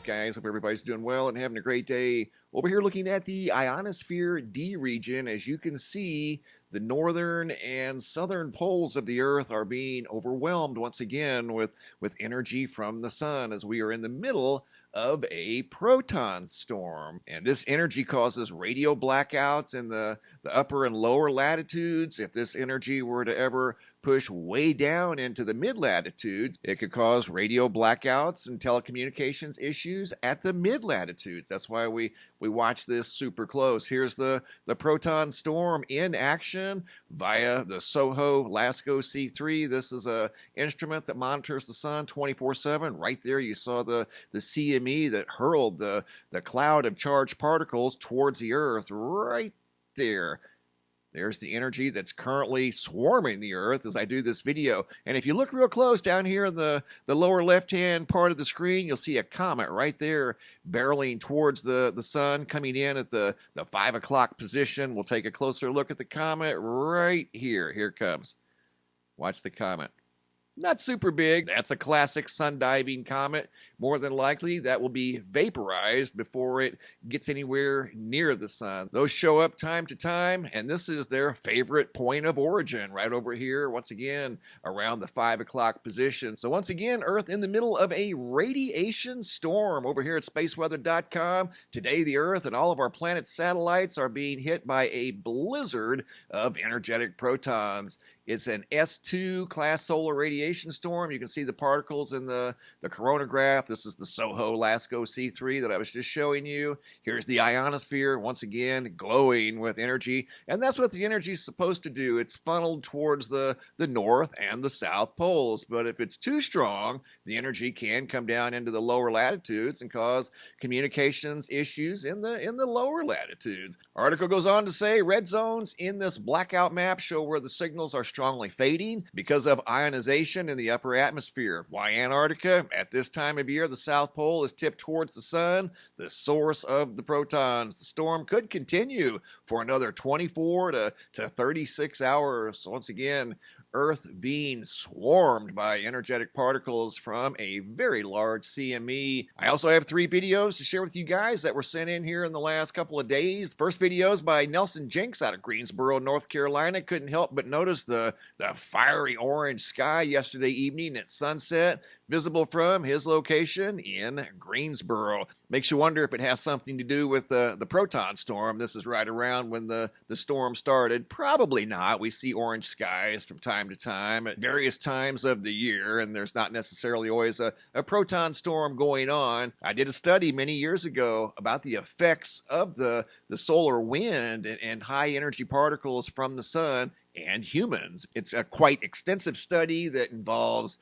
guys? Hope everybody's doing well and having a great day. Over here looking at the ionosphere D region. As you can see, the northern and southern poles of the Earth are being overwhelmed once again with energy from the sun as we are in the middle of a proton storm. And this energy causes radio blackouts in the upper and lower latitudes. If this energy were to ever push way down into the mid-latitudes, it could cause radio blackouts and telecommunications issues at the mid-latitudes. That's why we watch this super close. Here's the proton storm in action via the SOHO LASCO C3. This is a instrument that monitors the sun 24/7. Right there you saw the CME that hurled the cloud of charged particles towards the Earth right there. There's the energy that's currently swarming the Earth as I do this video. And if you look real close down here in the lower left-hand part of the screen, you'll see a comet right there barreling towards the sun, coming in at the 5 o'clock position. We'll take a closer look at the comet right here. Here it comes. Watch the comet. Not super big. That's a classic sun-diving comet. More than likely, that will be vaporized before it gets anywhere near the sun. Those show up time to time, and this is their favorite point of origin, right over here, once again, around the 5 o'clock position. So once again, Earth in the middle of a radiation storm over here at spaceweather.com. Today, the Earth and all of our planet's satellites are being hit by a blizzard of energetic protons. It's an S2 class solar radiation storm. You can see the particles in the coronagraph. This is the SOHO LASCO C3 that I was just showing you. Here's the ionosphere, once again, glowing with energy. And that's what the energy is supposed to do. It's funneled towards the north and the south poles. But if it's too strong, the energy can come down into the lower latitudes and cause communications issues in the lower latitudes. Article goes on to say red zones in this blackout map show where the signals are strongly fading because of ionization in the upper atmosphere. Why Antarctica? At this time of year, the South Pole is tipped towards the sun, the source of the protons. The storm could continue for another 24 to 36 hours. Once again, Earth being swarmed by energetic particles from a very large CME. I also have 3 videos to share with you guys that were sent in here in the last couple of days. First video is by Nelson Jenks out of Greensboro, North Carolina. Couldn't help but notice the fiery orange sky yesterday evening at sunset, visible from his location in Greensboro. Makes you wonder if it has something to do with the proton storm. This is right around when the storm started. Probably not. We see orange skies from time to time at various times of the year, and there's not necessarily always a proton storm going on. I did a study many years ago about the effects of the solar wind and high energy particles from the sun and humans. It's a quite extensive study that involves,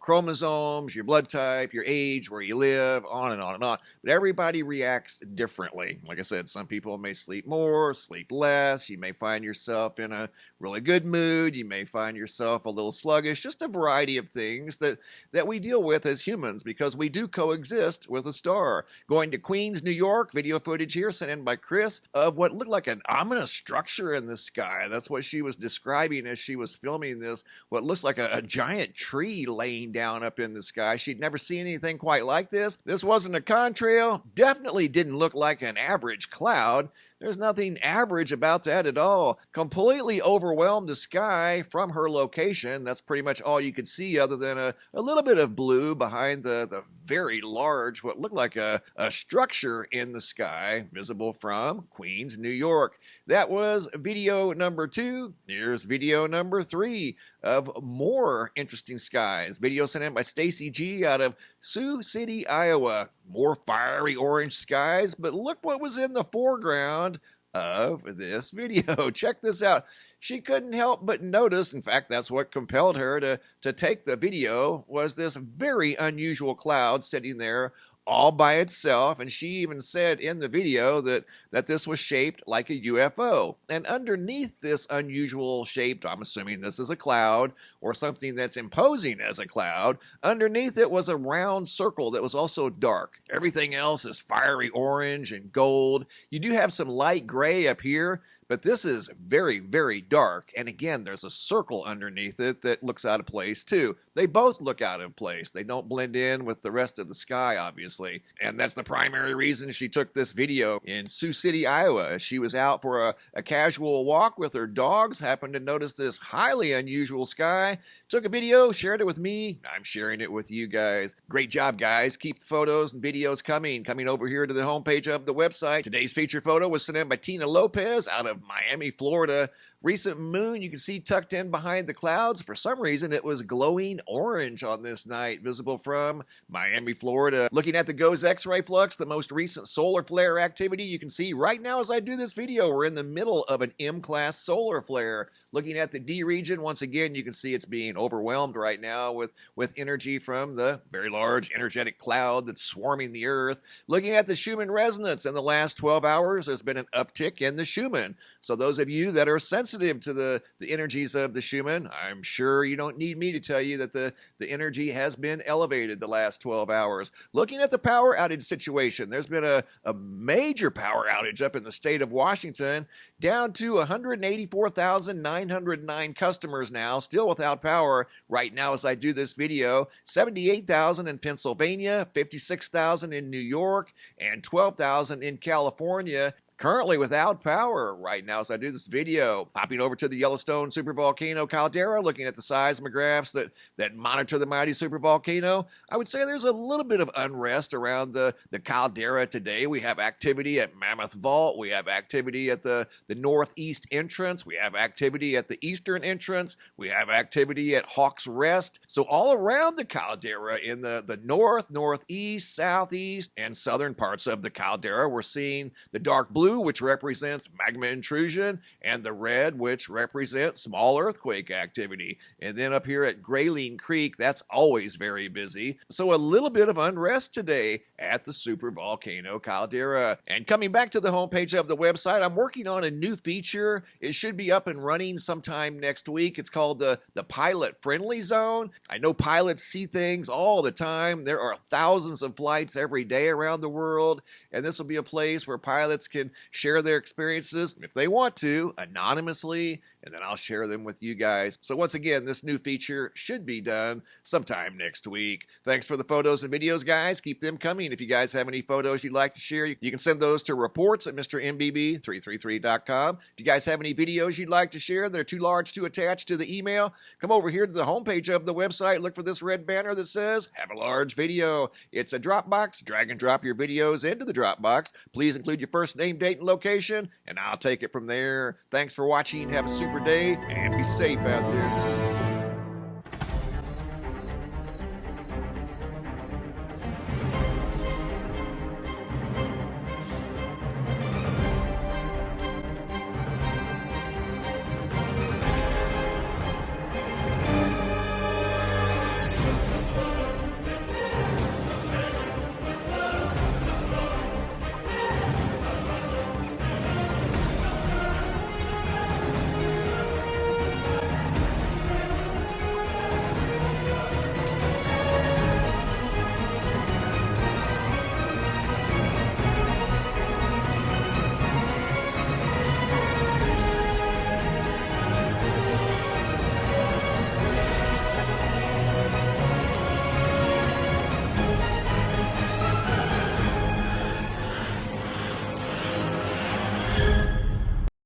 chromosomes, your blood type, your age, where you live, on and on and on. But everybody reacts differently. Like I said, some people may sleep more, sleep less. You may find yourself in a really good mood. You may find yourself a little sluggish. Just a variety of things that we deal with as humans because we do coexist with a star. Going to Queens, New York, video footage here sent in by Chris of what looked like an ominous structure in the sky. That's what she was describing as she was filming this, what looks like a giant tree laying down up in the sky. She'd never seen anything quite like this. This wasn't a contrail, definitely didn't look like an average cloud. There's nothing average about that at all. Completely overwhelmed the sky from her location. That's pretty much all you could see other than a little bit of blue behind the very large, what looked like a structure in the sky, visible from Queens, New York. That was video number 2. Here's video number 3 of more interesting skies. Video sent in by Stacy G out of Sioux City, Iowa. More fiery orange skies, but look what was in the foreground of this video. Check this out. She couldn't help but notice, in fact, that's what compelled her to take the video, was this very unusual cloud sitting there all by itself, and she even said in the video that this was shaped like a UFO. And underneath this unusual shaped, I'm assuming this is a cloud or something that's imposing as a cloud, underneath it was a round circle that was also dark. Everything else is fiery orange and gold. You do have some light gray up here, but But this is very, very dark. And again, there's a circle underneath it that looks out of place too. They both look out of place. They don't blend in with the rest of the sky, obviously. And that's the primary reason she took this video in Sioux City, Iowa. She was out for a casual walk with her dogs, happened to notice this highly unusual sky, took a video, shared it with me. I'm sharing it with you guys. Great job, guys. Keep the photos and videos coming over here to the homepage of the website. Today's feature photo was sent in by Tina Lopez out of Miami, Florida. Recent moon you can see tucked in behind the clouds. For some reason, it was glowing orange on this night, visible from Miami, Florida. Looking at the GOES X-ray flux, the most recent solar flare activity you can see right now as I do this video, we're in the middle of an M-class solar flare. Looking at the D region, once again, you can see it's being overwhelmed right now with energy from the very large energetic cloud that's swarming the Earth. Looking at the Schumann resonance, in the last 12 hours, there's been an uptick in the Schumann. So those of you that are sensitive to the energies of the Schumann, I'm sure you don't need me to tell you that the energy has been elevated the last 12 hours. Looking at the power outage situation, there's been a major power outage up in the state of Washington, down to 184,909 customers now, still without power right now as I do this video. 78,000 in Pennsylvania, 56,000 in New York, and 12,000 in California. Currently without power right now as I do this video. Popping over to the Yellowstone supervolcano caldera, looking at the seismographs that monitor the mighty supervolcano. I would say there's a little bit of unrest around the caldera today. We have activity at Mammoth Vault. We have activity at the northeast entrance. We have activity at the eastern entrance. We have activity at Hawk's Rest. So all around the caldera in the north, northeast, southeast, and southern parts of the caldera, we're seeing the dark blue, which represents magma intrusion, and the red, which represents small earthquake activity. And then up here at Grayling Creek, that's always very busy. So a little bit of unrest today at the supervolcano caldera. And coming back to the homepage of the website, I'm working on a new feature. It should be up and running sometime next week. It's called the Pilot Friendly Zone. I know pilots see things all the time. There are thousands of flights every day around the world, and this will be a place where pilots can share their experiences, if they want to, anonymously, and then I'll share them with you guys. So once again, this new feature should be done sometime next week. Thanks for the photos and videos, guys. Keep them coming. If you guys have any photos you'd like to share, you can send those to reports at MrMBB333.com. If you guys have any videos you'd like to share that are too large to attach to the email, come over here to the homepage of the website. Look for this red banner that says, have a large video. It's a Dropbox. Drag and drop your videos into the Dropbox. Please include your first name, date, and location, and I'll take it from there. Thanks for watching. Have a super day, and be safe out there.